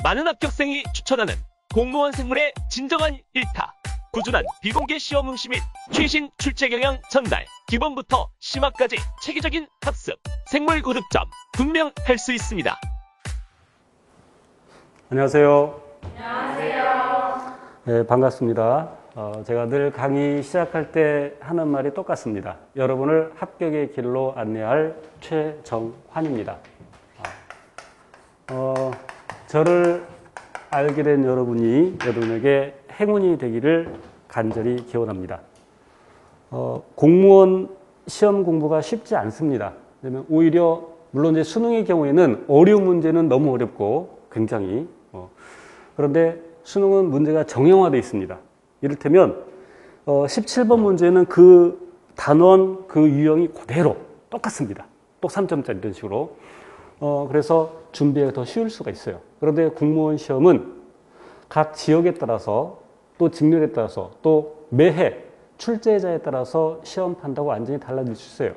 많은 합격생이 추천하는 공무원 생물의 진정한 일타. 꾸준한 비공개 시험 응시 및 최신 출제 경향 전달. 기본부터 심화까지 체계적인 학습. 생물 고득점 분명할 수 있습니다. 안녕하세요. 안녕하세요. 네, 반갑습니다. 제가 늘 강의 시작할 때 하는 말이 똑같습니다. 여러분을 합격의 길로 안내할 최정환입니다. 저를 알게 된 여러분에게 행운이 되기를 간절히 기원합니다. 공무원 시험 공부가 쉽지 않습니다. 왜냐면 오히려 물론 이제 수능의 경우에는 어려운 문제는 너무 어렵고 굉장히 그런데 수능은 문제가 정형화되어 있습니다. 이를테면 17번 문제는 그 단원 그 유형이 그대로 똑같습니다. 또 3점짜리 이런 식으로. 그래서 준비가 더 쉬울 수가 있어요. 그런데 공무원 시험은 각 지역에 따라서 또 직렬에 따라서 또 매해 출제자에 따라서 시험 판다고 완전히 달라질 수 있어요.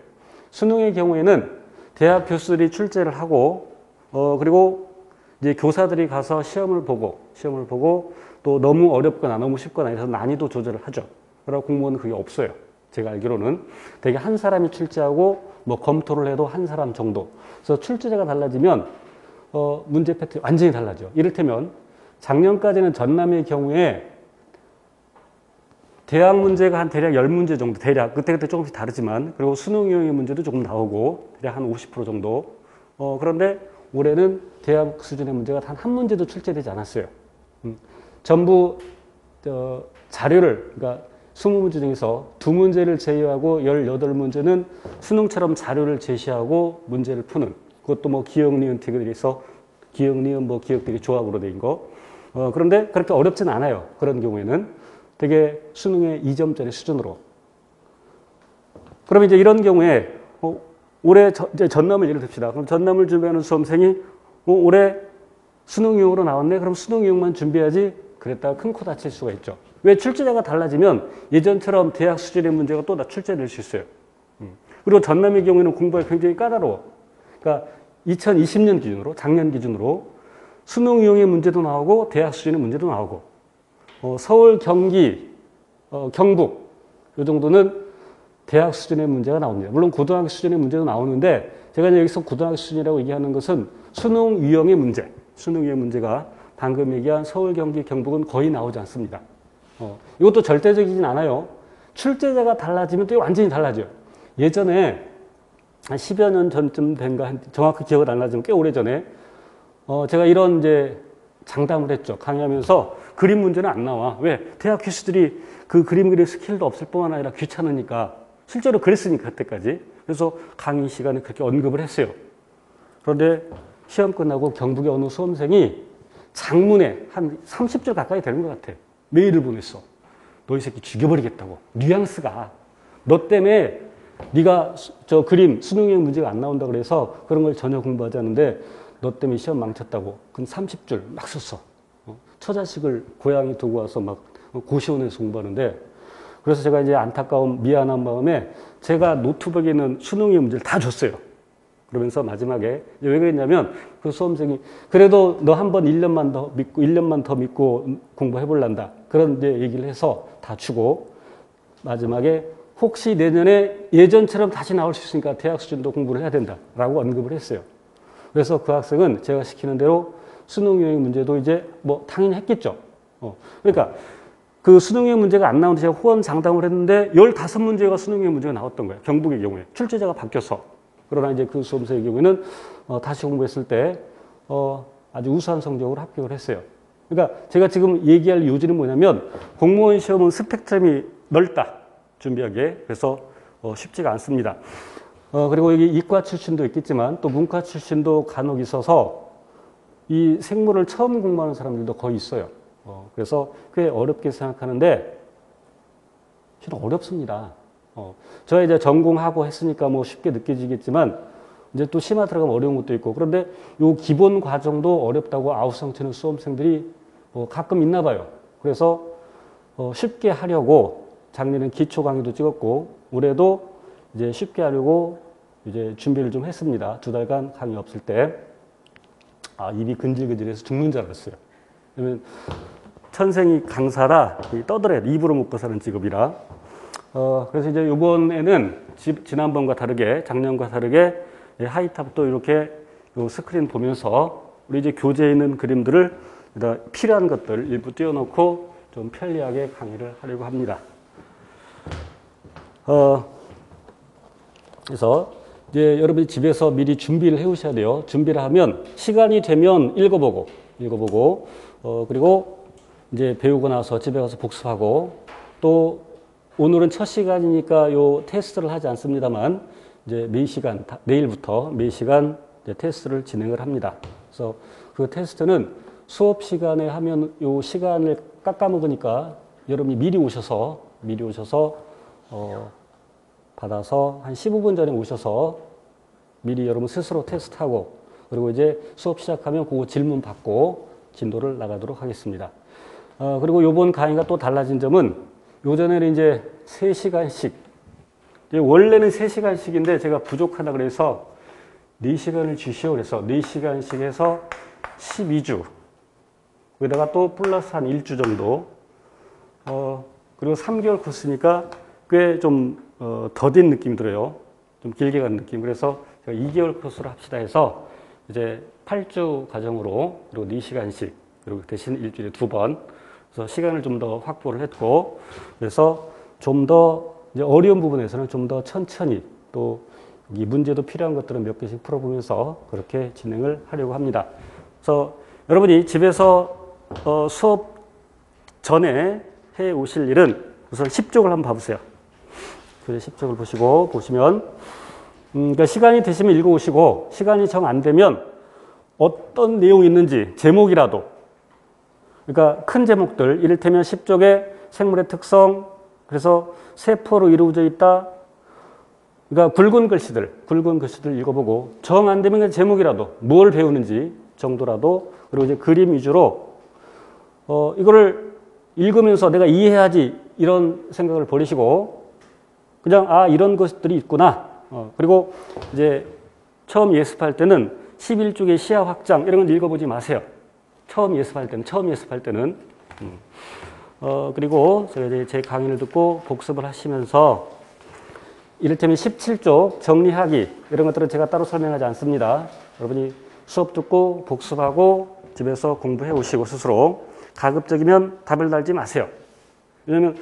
수능의 경우에는 대학 교수들이 출제를 하고 그리고 이제 교사들이 가서 시험을 보고 또 너무 어렵거나 너무 쉽거나 해서 난이도 조절을 하죠. 그러나 공무원은 그게 없어요. 제가 알기로는 되게 한 사람이 출제하고 뭐 검토를 해도 한 사람 정도. 그래서 출제자가 달라지면 문제 패턴이 완전히 달라져. 이를테면 작년까지는 전남의 경우에 대학 문제가 한 대략 10문제 정도, 대략 그때 조금씩 다르지만 그리고 수능 유형의 문제도 조금 나오고 대략 한 50% 정도. 그런데 올해는 대학 수준의 문제가 단 한 문제도 출제되지 않았어요. 전부 자료를 그러니까 20문제 중에서 2문제를 제외하고 18문제는 수능처럼 자료를 제시하고 문제를 푸는 그것도 뭐 기역, 니은, 티글이 있어 기역, 니은, 뭐 기역들이 조합으로 된 거. 그런데 그렇게 어렵진 않아요. 그런 경우에는 되게 수능의 2점짜리 수준으로. 그러면 이제 이런 경우에 올해 이제 전남을 예를 듭시다. 그럼 전남을 준비하는 수험생이 올해 수능 유형으로 나왔네. 그럼 수능 유형만 준비해야지. 그랬다가 큰 코 다칠 수가 있죠. 왜 출제자가 달라지면 예전처럼 대학 수준의 문제가 또 다 출제될 수 있어요. 그리고 전남의 경우에는 공부가 굉장히 까다로워. 그러니까 2020년 기준으로 작년 기준으로 수능 유형의 문제도 나오고 대학 수준의 문제도 나오고 서울, 경기, 경북 이 정도는 대학 수준의 문제가 나옵니다. 물론 고등학교 수준의 문제도 나오는데 제가 여기서 고등학교 수준이라고 얘기하는 것은 수능 유형의 문제, 수능 유형 문제가 방금 얘기한 서울, 경기, 경북은 거의 나오지 않습니다. 이것도 절대적이진 않아요. 출제자가 달라지면 또 완전히 달라져요. 예전에 한 10여 년 전쯤 된가 정확히 기억을 안 나지만 꽤 오래전에 제가 이런 이제 장담을 했죠. 강의하면서 그림 문제는 안 나와. 왜? 대학 교수들이 그 그림 그릴 스킬도 없을 뿐만 아니라 귀찮으니까. 실제로 그랬으니까 그때까지. 그래서 강의 시간에 그렇게 언급을 했어요. 그런데 시험 끝나고 경북의 어느 수험생이 장문에 한 30줄 가까이 되는 것 같아. 메일을 보냈어. 너 이 새끼 죽여버리겠다고. 뉘앙스가. 너 때문에 네가 저 그림 수능형 문제가 안 나온다 그래서 그런 걸 전혀 공부하지 않는데 너 때문에 시험 망쳤다고. 그럼 30줄 막 썼어. 처자식을 고향에 두고 와서 막 고시원에서 공부하는데 그래서 제가 이제 안타까운 미안한 마음에 제가 노트북에 있는 수능의 문제를 다 줬어요. 그러면서 마지막에 왜 그랬냐면 그 수험생이 그래도 너 한 번 1년만 더 믿고 공부해볼란다. 그런 이제 얘기를 해서 다 주고 마지막에 혹시 내년에 예전처럼 다시 나올 수 있으니까 대학 수준도 공부를 해야 된다라고 언급을 했어요. 그래서 그 학생은 제가 시키는 대로 수능 유형 문제도 이제 뭐 당연히 했겠죠. 그러니까 그 수능 유형 문제가 안 나오는데 제가 호언장담을 했는데 15문제가 수능 유형 문제가 나왔던 거예요. 경북의 경우에. 출제자가 바뀌어서. 그러나 이제 그 수험생의 경우에는 다시 공부했을 때 아주 우수한 성적으로 합격을 했어요. 그러니까 제가 지금 얘기할 요지는 뭐냐면 공무원 시험은 스펙트럼이 넓다. 준비하기에. 그래서 쉽지가 않습니다. 그리고 여기 이과 출신도 있겠지만 또 문과 출신도 간혹 있어서 이 생물을 처음 공부하는 사람들도 거의 있어요. 그래서 꽤 어렵게 생각하는데 실은 어렵습니다. 저 이제 전공하고 했으니까 뭐 쉽게 느껴지겠지만 이제 또 심화 들어가면 어려운 것도 있고 그런데 요 기본 과정도 어렵다고 아우성치는 수험생들이 가끔 있나 봐요. 그래서 쉽게 하려고 작년엔 기초 강의도 찍었고 올해도 이제 쉽게 하려고 이제 준비를 좀 했습니다. 2달간 강의 없을 때. 입이 근질근질해서 죽는 줄 알았어요. 왜냐면 천생이 강사라 떠들어야 돼. 입으로 먹고 사는 직업이라. 그래서 이제 이번에는 지난번과 다르게, 작년과 다르게 하이탑도 이렇게 요 스크린 보면서 우리 이제 교재에 있는 그림들을 필요한 것들 일부 띄워놓고 좀 편리하게 강의를 하려고 합니다. 그래서 이제 여러분이 집에서 미리 준비를 해 오셔야 돼요. 준비를 하면 시간이 되면 읽어보고, 그리고 이제 배우고 나서 집에 가서 복습하고, 또 오늘은 첫 시간이니까 요 테스트를 하지 않습니다만, 이제 매 시간, 내일부터 매 시간 테스트를 진행을 합니다. 그래서 그 테스트는 수업 시간에 하면 요 시간을 깎아먹으니까 여러분이 미리 오셔서 받아서 한 15분 전에 오셔서 미리 여러분 스스로 테스트하고, 그리고 이제 수업 시작하면 그거 질문 받고 진도를 나가도록 하겠습니다. 그리고 요번 강의가 또 달라진 점은 요전에는 이제 3시간씩, 원래는 3시간씩인데 제가 부족하다 그래서 4시간을 주시오 그래서 4시간씩 해서 12주, 거기다가 또 플러스 한 1주 정도, 그리고 3개월 코스니까 꽤 좀 더딘 느낌이 들어요. 좀 길게 가는 느낌. 그래서 제가 2개월 코스로 합시다 해서 이제 8주 과정으로, 그리고 4시간씩, 그리고 대신 일주일에 2번, 그래서 시간을 좀 더 확보를 했고, 그래서 좀 더 이제 어려운 부분에서는 좀 더 천천히, 또 이 문제도 필요한 것들은 몇 개씩 풀어보면서 그렇게 진행을 하려고 합니다. 그래서 여러분이 집에서 수업 전에 해 오실 일은 우선 10쪽을 한번 봐보세요. 그래서 10쪽을 보시면, 그러니까 시간이 되시면 읽어오시고, 시간이 정 안 되면 어떤 내용이 있는지 제목이라도, 그러니까 큰 제목들, 이를테면 10쪽의 생물의 특성, 그래서 세포로 이루어져 있다, 그러니까 굵은 글씨들 읽어보고, 정 안 되면 제목이라도, 뭘 배우는지 정도라도, 그리고 이제 그림 위주로, 이거를 읽으면서 내가 이해해야지 이런 생각을 버리시고, 그냥, 이런 것들이 있구나. 그리고 이제 처음 예습할 때는 11쪽의 시야 확장, 이런 건 읽어보지 마세요. 처음 예습할 때는. 그리고 제가 이제 제 강의를 듣고 복습을 하시면서, 이를테면 17쪽 정리하기, 이런 것들은 제가 따로 설명하지 않습니다. 여러분이 수업 듣고 복습하고 집에서 공부해 오시고 스스로, 가급적이면 답을 달지 마세요. 왜냐면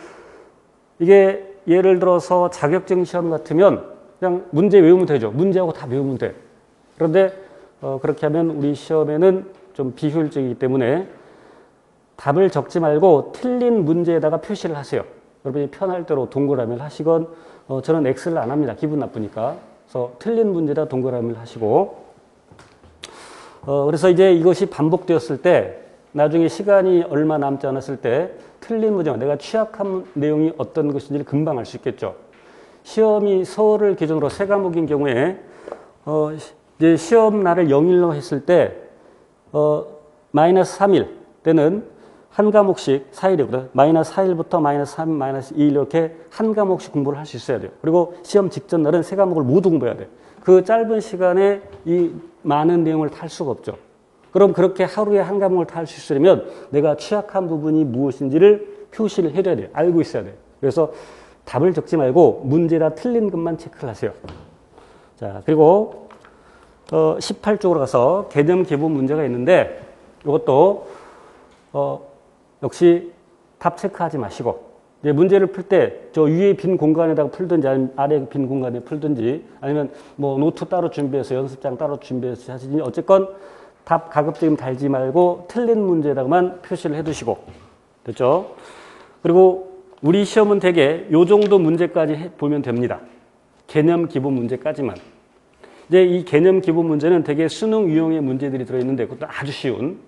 이게 예를 들어서 자격증 시험 같으면 그냥 문제 외우면 되죠. 문제하고 다 외우면 돼. 그런데 그렇게 하면 우리 시험에는 좀 비효율적이기 때문에 답을 적지 말고 틀린 문제에다가 표시를 하세요. 여러분이 편할 대로 동그라미를 하시건, 저는 X를 안 합니다. 기분 나쁘니까. 그래서 틀린 문제에다 동그라미를 하시고, 그래서 이제 이것이 반복되었을 때, 나중에 시간이 얼마 남지 않았을 때 틀린 문제, 내가 취약한 내용이 어떤 것인지를 금방 알 수 있겠죠. 시험이 서울을 기준으로 3과목인 경우에 이제 시험 날을 0일로 했을 때 마이너스 3일 때는 한 과목씩 4일이거든. 마이너스 4일부터 마이너스 3, 마이너스 2일 이렇게 한 과목씩 공부를 할 수 있어야 돼요. 그리고 시험 직전 날은 3과목을 모두 공부해야 돼요. 그 짧은 시간에 이 많은 내용을 탈 수가 없죠. 그럼 그렇게 하루에 한 과목을 탈 수 있으려면 내가 취약한 부분이 무엇인지를 표시를 해줘야 돼요. 알고 있어야 돼요. 그래서 답을 적지 말고 문제다 틀린 것만 체크를 하세요. 자, 그리고 18쪽으로 가서 개념 기본 문제가 있는데, 이것도 역시 답 체크하지 마시고, 이제 문제를 풀 때 저 위에 빈 공간에다가 풀든지 아니면 아래 빈 공간에 풀든지, 아니면 뭐 노트 따로 준비해서 연습장 따로 준비해서 하시든지, 어쨌건 답 가급적이면 달지 말고 틀린 문제에다가만 표시를 해두시고, 됐죠? 그리고 우리 시험은 대개 요 정도 문제까지 보면 됩니다. 개념 기본 문제까지만. 이제 이 개념 기본 문제는 대개 수능 유형의 문제들이 들어있는데, 그것도 아주 쉬운,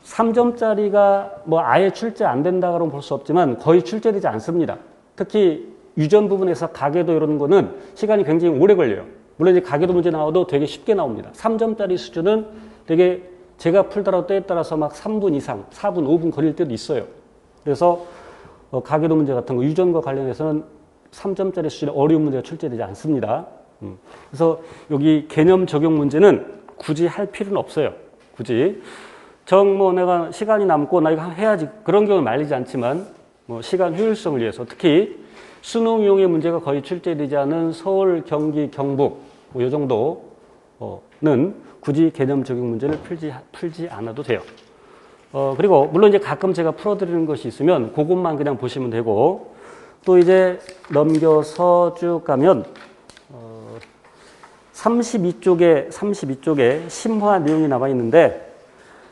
3점짜리가 뭐 아예 출제 안 된다고는 볼 수 없지만 거의 출제되지 않습니다. 특히 유전 부분에서 가계도 이런 거는 시간이 굉장히 오래 걸려요. 물론 이제 가계도 문제 나와도 되게 쉽게 나옵니다. 3점짜리 수준은 되게 제가 풀더라도 때에 따라서 막 3분 이상, 4분, 5분 걸릴 때도 있어요. 그래서 가계도 문제 같은 거, 유전과 관련해서는 3점짜리 수준의 어려운 문제가 출제되지 않습니다. 그래서 여기 개념 적용 문제는 굳이 할 필요는 없어요. 굳이. 뭐 내가 시간이 남고 나 이거 해야지. 그런 경우는 말리지 않지만 뭐 시간 효율성을 위해서 특히 수능 이용의 문제가 거의 출제되지 않은 서울, 경기, 경북 뭐 이 정도는 굳이 개념 적용 문제를 풀지 않아도 돼요. 그리고 물론 이제 가끔 제가 풀어드리는 것이 있으면 그것만 그냥 보시면 되고 또 이제 넘겨서 쭉 가면 32쪽에 심화 내용이 남아 있는데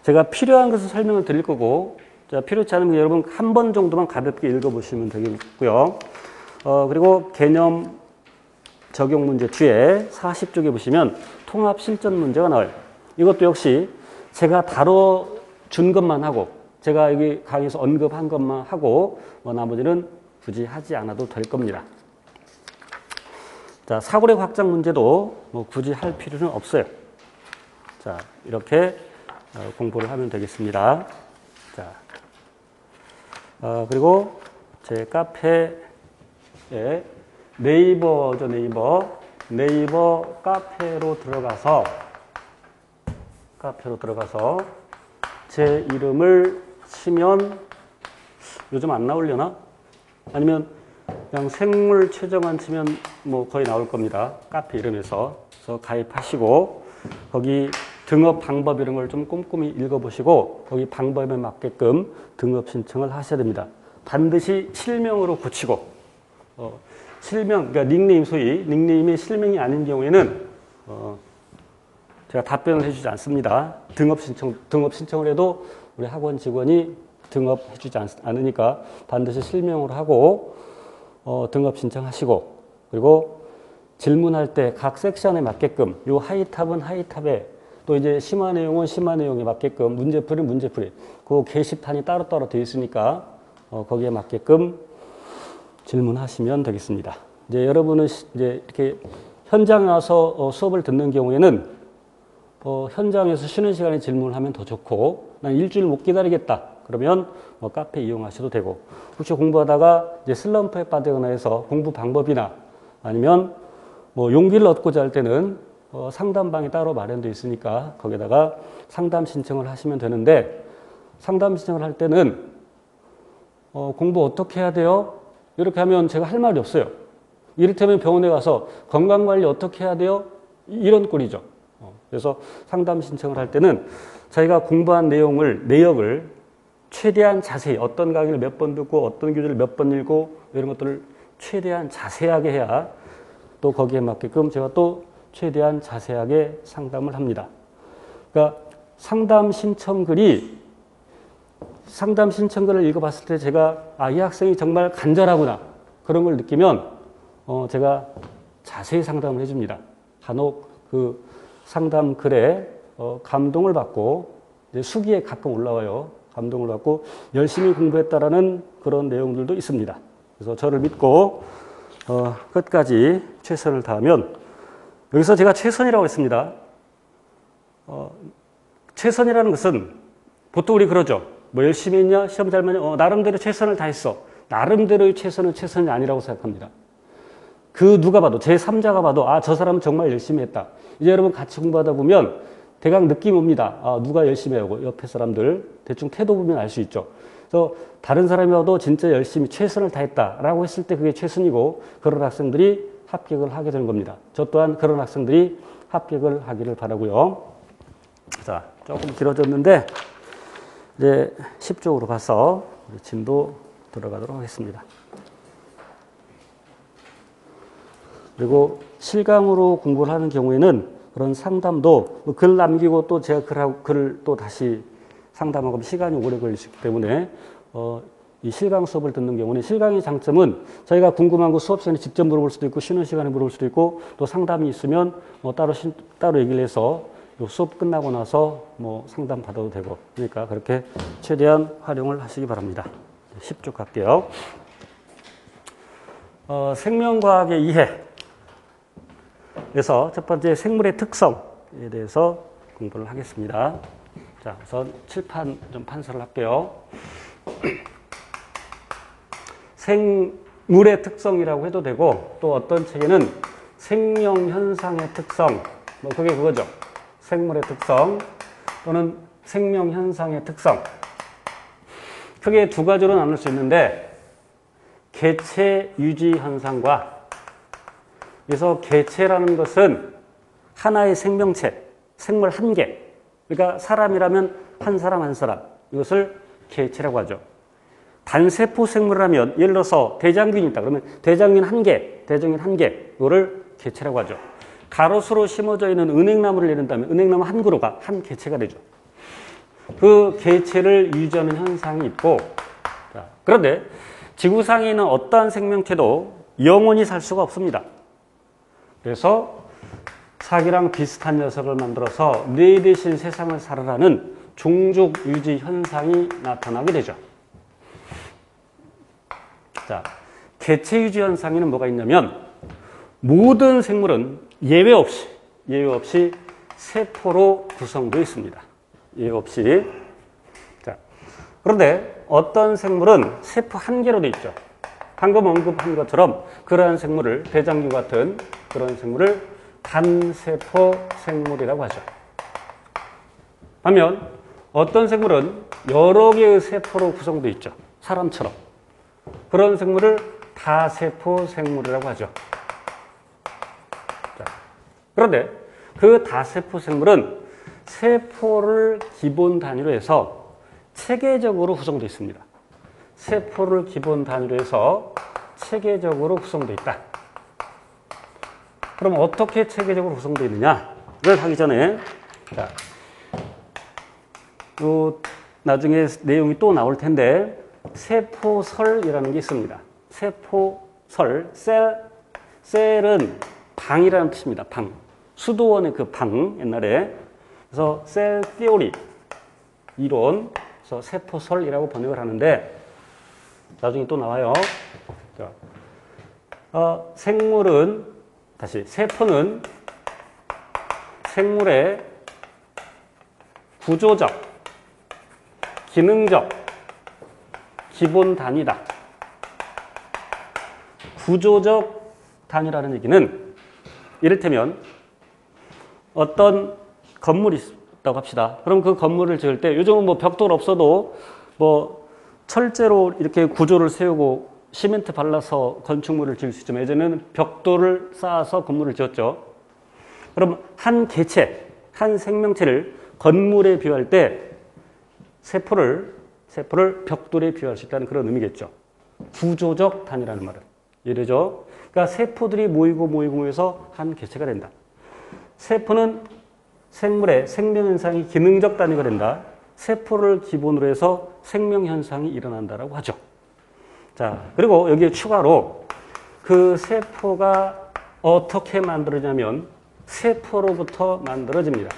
제가 필요한 것을 설명을 드릴 거고 자, 필요치 않으면 여러분 한 번 정도만 가볍게 읽어보시면 되겠고요. 그리고 개념 적용 문제 뒤에 40쪽에 보시면 통합 실전 문제가 나와요. 이것도 역시 제가 다뤄준 것만 하고 제가 여기 강의에서 언급한 것만 하고 나머지는 굳이 하지 않아도 될 겁니다. 자, 사고력 확장 문제도 뭐 굳이 할 필요는 없어요. 자, 이렇게 공부를 하면 되겠습니다. 자, 그리고 제 카페에 네이버죠, 네이버 카페로 들어가서 제 이름을 치면 요즘 안 나오려나? 아니면 그냥 생물 최정환 치면 뭐 거의 나올 겁니다. 카페 이름에서. 그래서 가입하시고 거기 등업 방법 이런 걸 좀 꼼꼼히 읽어보시고 거기 방법에 맞게끔 등업 신청을 하셔야 됩니다. 반드시 실명으로 붙이고 실명, 그러니까 닉네임 소위 닉네임이 실명이 아닌 경우에는 제가 답변을 해주지 않습니다. 등업 신청을 해도 우리 학원 직원이 등업해주지 않으니까 반드시 실명으로 하고 등업 신청하시고 그리고 질문할 때 각 섹션에 맞게끔 요 하이탑은 하이탑에 또 이제 심화 내용은 심화 내용에 맞게끔 문제풀이는 문제풀이 그 게시판이 따로따로 되어 있으니까 거기에 맞게끔 질문하시면 되겠습니다. 이제 여러분은 이제 이렇게 현장에 와서 수업을 듣는 경우에는 현장에서 쉬는 시간에 질문을 하면 더 좋고 난 일주일 못 기다리겠다. 그러면 카페 이용하셔도 되고 혹시 공부하다가 이제 슬럼프에 빠지거나 해서 공부 방법이나 아니면 뭐 용기를 얻고자 할 때는 상담방이 따로 마련되어 있으니까 거기다가 상담 신청을 하시면 되는데 상담 신청을 할 때는 공부 어떻게 해야 돼요? 이렇게 하면 제가 할 말이 없어요. 이를테면 병원에 가서 건강관리 어떻게 해야 돼요? 이런 꼴이죠. 그래서 상담 신청을 할 때는 자기가 공부한 내역을 최대한 자세히 어떤 강의를 몇 번 듣고 어떤 교재를 몇 번 읽고 이런 것들을 최대한 자세하게 해야 또 거기에 맞게끔 제가 또 최대한 자세하게 상담을 합니다. 그러니까 상담 신청글을 읽어봤을 때 제가 이 학생이 정말 간절하구나 그런 걸 느끼면 제가 자세히 상담을 해줍니다. 간혹 그 상담 글에 감동을 받고 이제 수기에 가끔 올라와요. 감동을 받고 열심히 공부했다라는 그런 내용들도 있습니다. 그래서 저를 믿고 끝까지 최선을 다하면 여기서 제가 최선이라고 했습니다. 최선이라는 것은 보통 우리 그러죠. 뭐 열심히 했냐? 시험 잘 봤냐? 나름대로 최선을 다했어. 나름대로의 최선은 최선이 아니라고 생각합니다. 그 누가 봐도 제3자가 봐도 저 사람은 정말 열심히 했다. 이제 여러분 같이 공부하다 보면 대강 느낌 옵니다. 누가 열심히 하고 옆에 사람들 대충 태도 보면 알 수 있죠. 그래서 다른 사람이 와도 진짜 열심히 최선을 다했다라고 했을 때 그게 최선이고 그런 학생들이 합격을 하게 되는 겁니다. 저 또한 그런 학생들이 합격을 하기를 바라고요. 자, 조금 길어졌는데 이제 10쪽으로 가서 진도 들어가도록 하겠습니다. 그리고 실강으로 공부를 하는 경우에는 그런 상담도 글 남기고 또 제가 글을 또 다시 상담하고 시간이 오래 걸릴 수 있기 때문에 이 실강 수업을 듣는 경우는 실강의 장점은 저희가 궁금한 거 수업 시간에 직접 물어볼 수도 있고 쉬는 시간에 물어볼 수도 있고 또 상담이 있으면 따로 얘기를 해서 수업 끝나고 나서 상담 받아도 되고 그러니까 그렇게 최대한 활용을 하시기 바랍니다. 10쪽 갈게요. 생명과학의 이해. 그래서 첫 번째 생물의 특성에 대해서 공부를 하겠습니다. 자, 우선 칠판 좀 판서를 할게요. 생물의 특성이라고 해도 되고 또 어떤 책에는 생명현상의 특성, 그게 그거죠. 생물의 특성 또는 생명 현상의 특성. 크게 두 가지로 나눌 수 있는데 개체 유지 현상과, 그래서 개체라는 것은 하나의 생명체, 생물 한 개. 그러니까 사람이라면 한 사람 한 사람. 이것을 개체라고 하죠. 단세포 생물이라면 예를 들어서 대장균이 있다. 그러면 대장균 한 개, 대장균 한 개. 이거를 개체라고 하죠. 가로수로 심어져 있는 은행나무를 예른다면 은행나무 한 그루가 한 개체가 되죠. 그 개체를 유지하는 현상이 있고, 자, 그런데 지구상에 있는 어떠한 생명체도 영원히 살 수가 없습니다. 그래서 사기랑 비슷한 녀석을 만들어서 뇌 대신 세상을 살아라는 종족 유지 현상이 나타나게 되죠. 자, 개체 유지 현상에는 뭐가 있냐면 모든 생물은 예외 없이 세포로 구성되어 있습니다. 예외 없이. 자, 그런데 어떤 생물은 세포 한 개로 되어 있죠. 방금 언급한 것처럼 그러한 생물을, 대장균 같은 그런 생물을 단세포 생물이라고 하죠. 반면 어떤 생물은 여러 개의 세포로 구성되어 있죠. 사람처럼. 그런 생물을 다세포 생물이라고 하죠. 자, 그런데 그 다세포 생물은 세포를 기본 단위로 해서 체계적으로 구성되어 있습니다. 세포를 기본 단위로 해서 체계적으로 구성되어 있다. 그럼 어떻게 체계적으로 구성되어 있느냐를 하기 전에, 자, 나중에 내용이 또 나올 텐데 세포설이라는 게 있습니다. 세포설, 셀은 방이라는 뜻입니다. 방. 수도원의 그 방, 옛날에. 그래서 셀 티오리, 이론, 그래서 세포설이라고 번역을 하는데 나중에 또 나와요. 자, 세포는 생물의 구조적, 기능적 기본 단위다. 구조적 단위라는 얘기는 이를테면 어떤 건물이 있다고 합시다. 그럼 그 건물을 지을 때 요즘은 뭐 벽돌 없어도 뭐 철제로 이렇게 구조를 세우고 시멘트 발라서 건축물을 지을 수 있지만 예전에는 벽돌을 쌓아서 건물을 지었죠. 그럼 한 개체, 한 생명체를 건물에 비유할 때 세포를 벽돌에 비유할 수 있다는 그런 의미겠죠. 구조적 단위라는 말은. 이래죠. 그러니까 세포들이 모이고 한 개체가 된다. 세포는 생물의 생명현상이 기능적 단위가 된다. 세포를 기본으로 해서 생명현상이 일어난다라고 하죠. 자, 그리고 여기에 추가로 그 세포가 어떻게 만들어지냐면 세포로부터 만들어집니다.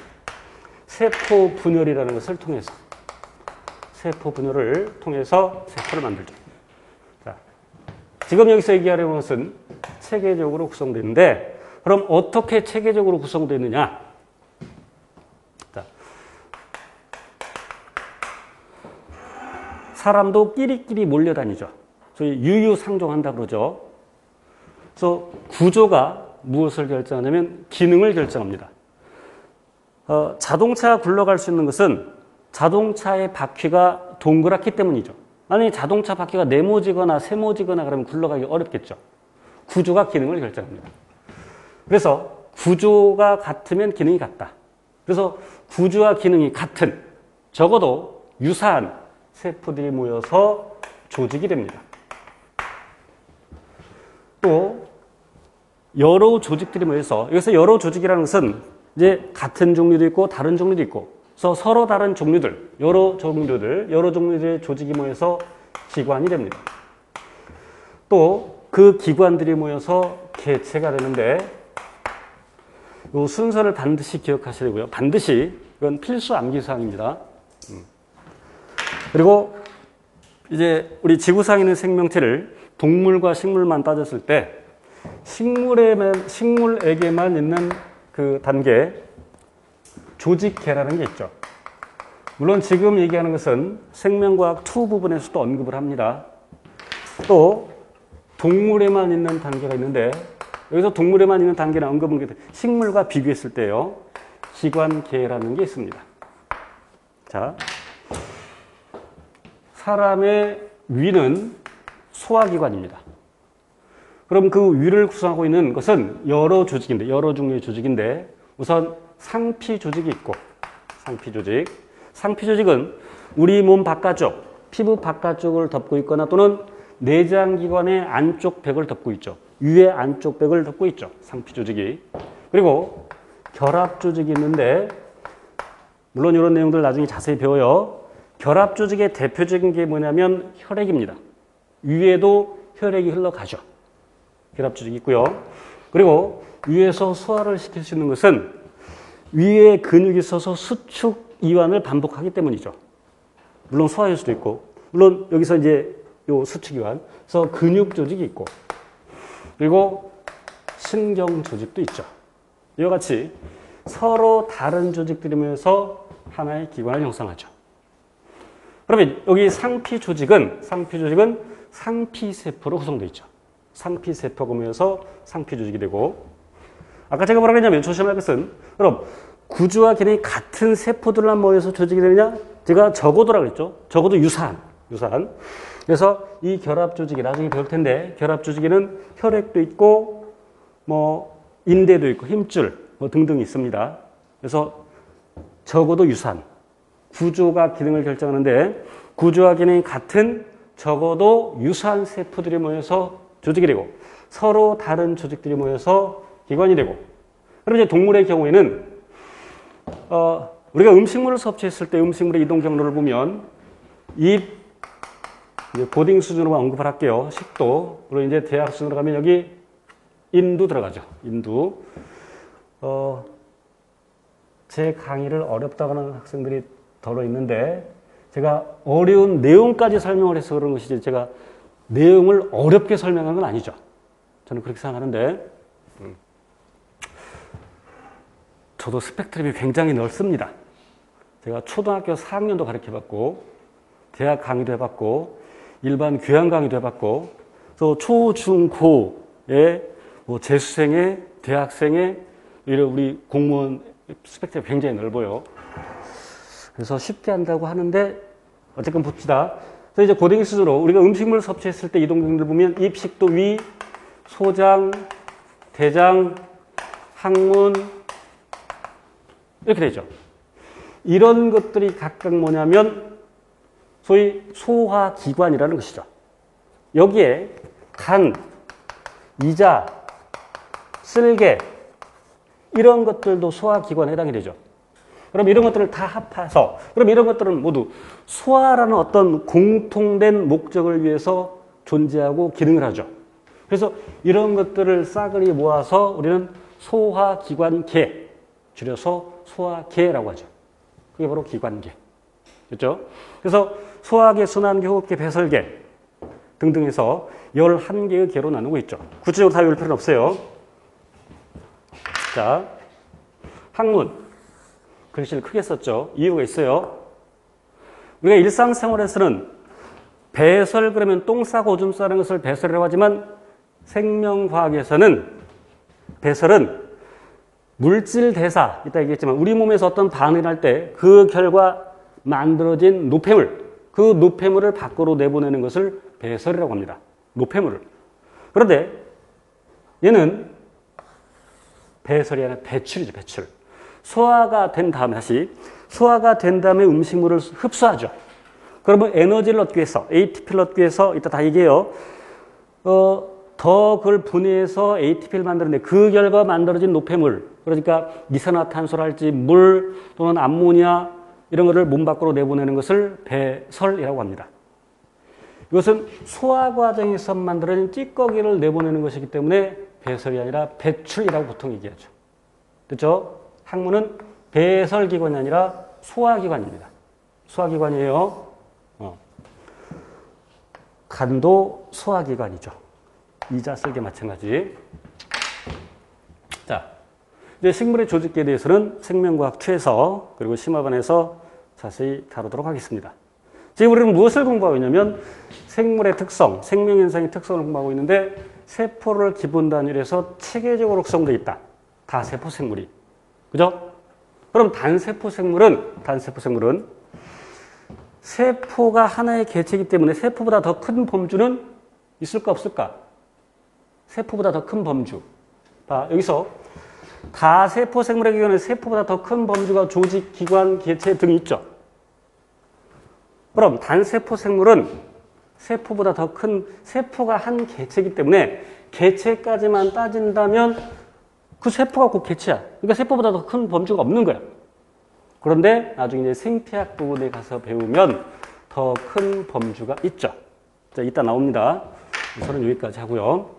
세포 분열이라는 것을 통해서. 세포 분열을 통해서 세포를 만들죠. 자, 지금 여기서 얘기하려는 것은 체계적으로 구성되는데, 그럼 어떻게 체계적으로 구성되느냐? 자, 사람도 끼리끼리 몰려다니죠. 소위 유유상종한다 그러죠. 그래서 구조가 무엇을 결정하냐면 기능을 결정합니다. 자동차가 굴러갈 수 있는 것은 자동차의 바퀴가 동그랗기 때문이죠. 만약에 자동차 바퀴가 네모지거나 세모지거나 그러면 굴러가기 어렵겠죠. 구조가 기능을 결정합니다. 그래서 구조가 같으면 기능이 같다. 그래서 구조와 기능이 같은, 적어도 유사한 세포들이 모여서 조직이 됩니다. 또 여러 조직들이 모여서, 여기서 여러 조직이라는 것은 이제 같은 종류도 있고 다른 종류도 있고, 그래서 서로 다른 종류들, 여러 종류들의 조직이 모여서 기관이 됩니다. 또 그 기관들이 모여서 개체가 되는데, 이 순서를 반드시 기억하셔야 되고요. 반드시, 이건 필수 암기사항입니다. 그리고 이제 우리 지구상에 있는 생명체를 동물과 식물만 따졌을 때 식물에게만 있는 그 단계, 조직계라는 게 있죠. 물론 지금 얘기하는 것은 생명과학 2 부분에서도 언급을 합니다. 또 동물에만 있는 단계가 있는데, 여기서 동물에만 있는 단계는 언급은 식물과 비교했을 때요. 기관계라는 게 있습니다. 자, 사람의 위는 소화기관입니다. 그럼 그 위를 구성하고 있는 것은 여러 조직인데, 여러 종류의 조직인데, 우선 상피 조직이 있고, 상피 조직. 상피 조직은 우리 몸 바깥쪽, 피부 바깥쪽을 덮고 있거나 또는 내장기관의 안쪽 벽을 덮고 있죠. 위의 안쪽 벽을 덮고 있죠. 상피 조직이. 그리고 결합 조직이 있는데, 물론 이런 내용들 나중에 자세히 배워요. 결합 조직의 대표적인 게 뭐냐면 혈액입니다. 위에도 혈액이 흘러가죠. 결합 조직이 있고요. 그리고 위에서 소화를 시킬 수 있는 것은 위에 근육이 있어서 수축 이완을 반복하기 때문이죠. 물론 소화할 수도 있고, 물론 여기서 이제 요 수축 이완, 그래서 근육 조직이 있고, 그리고 신경 조직도 있죠. 이와 같이 서로 다른 조직들이 모여서 하나의 기관을 형성하죠. 그러면 여기 상피 조직은 상피세포로 구성되어 있죠. 상피세포가 모여서 상피 조직이 되고, 아까 제가 뭐라고 했냐면 조심할 것은, 그럼 구조와 기능이 같은 세포들만 모여서 조직이 되느냐? 제가 적어도라고 했죠. 적어도 유사한. 그래서 이 결합 조직이 나중에 배울 텐데, 결합 조직에는 혈액도 있고, 인대도 있고, 힘줄, 등등 있습니다. 그래서 적어도 유사한. 구조가 기능을 결정하는데, 구조와 기능이 같은 적어도 유사한 세포들이 모여서 조직이 되고, 서로 다른 조직들이 모여서 기관이 되고, 그럼 이제 동물의 경우에는, 우리가 음식물을 섭취했을 때 음식물의 이동 경로를 보면, 고딩 수준으로 언급을 할게요. 식도. 그리고 이제 대학 수준으로 가면 여기 인두 들어가죠. 인두. 제 강의를 어렵다고 하는 학생들이 덜어 있는데, 제가 어려운 내용까지 설명을 해서 그런 것이지, 제가 내용을 어렵게 설명한 건 아니죠. 저는 그렇게 생각하는데, 저도 스펙트럼이 굉장히 넓습니다. 제가 초등학교 4학년도 가르쳐봤고, 대학 강의도 해봤고, 일반 교양 강의도 해봤고, 또 초, 중, 고의 재수생의, 대학생의, 이런 우리 공무원 스펙트럼이 굉장히 넓어요. 그래서 쉽게 한다고 하는데, 어쨌든 봅시다. 그래서 이제 고등이 수준으로 우리가 음식물을 섭취했을 때 이동 경로를 보면 입식도 위, 소장, 대장, 항문, 이렇게 되죠. 이런 것들이 각각 뭐냐면 소위 소화기관이라는 것이죠. 여기에 간, 이자, 쓸개 이런 것들도 소화기관에 해당이 되죠. 그럼 이런 것들을 다 합해서, 그럼 이런 것들은 모두 소화라는 어떤 공통된 목적을 위해서 존재하고 기능을 하죠. 그래서 이런 것들을 싸그리 모아서 우리는 소화기관계, 줄여서 소화계라고 하죠. 그게 바로 기관계. 그렇죠? 그래서 소화계, 순환계, 호흡계, 배설계 등등 해서 11개의 계로 나누고 있죠. 구체적으로 다 외울 필요는 없어요. 자, 항문. 글씨를 크게 썼죠. 이유가 있어요. 우리가 일상생활에서는 배설 그러면 똥 싸고 오줌 싸는 것을 배설이라고 하지만 생명과학에서는 배설은 물질 대사, 이따 얘기했지만 우리 몸에서 어떤 반응을 할 때 그 결과 만들어진 노폐물, 그 노폐물을 밖으로 내보내는 것을 배설이라고 합니다. 노폐물을. 그런데 얘는 배설이 아니라 배출이죠, 배출. 소화가 된 다음에 소화가 된 다음에 음식물을 흡수하죠. 그러면 에너지를 얻기 위해서, ATP를 얻기 위해서, 이따 다 얘기해요. 더 그걸 분해해서 ATP를 만드는데 그 결과 만들어진 노폐물, 그러니까 이산화탄소랄지 물 또는 암모니아 이런 거를 몸 밖으로 내보내는 것을 배설이라고 합니다. 이것은 소화 과정에서 만들어진 찌꺼기를 내보내는 것이기 때문에 배설이 아니라 배출이라고 보통 얘기하죠. 그렇죠? 항문은 배설기관이 아니라 소화기관입니다. 소화기관이에요. 간도 소화기관이죠. 이자, 쓸개 마찬가지. 자, 이제 식물의 조직계에 대해서는 생명과학 2에서 그리고 심화반에서 자세히 다루도록 하겠습니다. 지금 우리는 무엇을 공부하고 있냐면 생물의 특성, 생명현상의 특성을 공부하고 있는데 세포를 기본 단위로 해서 체계적으로 구성되어 있다. 다세포 생물이. 그죠? 그럼 단세포 생물은 세포가 하나의 개체이기 때문에 세포보다 더 큰 범주는 있을까 없을까? 세포보다 더 큰 범주. 자, 여기서 다세포 생물의 경우는 세포보다 더 큰 범주가 조직, 기관, 개체 등이 있죠. 그럼 단세포 생물은 세포보다 더 큰 세포가 한 개체이기 때문에 개체까지만 따진다면 그 세포가 곧 개체야. 그러니까 세포보다 더 큰 범주가 없는 거야. 그런데 나중에 이제 생태학 부분에 가서 배우면 더 큰 범주가 있죠. 자, 이따 나옵니다. 우선은 여기까지 하고요.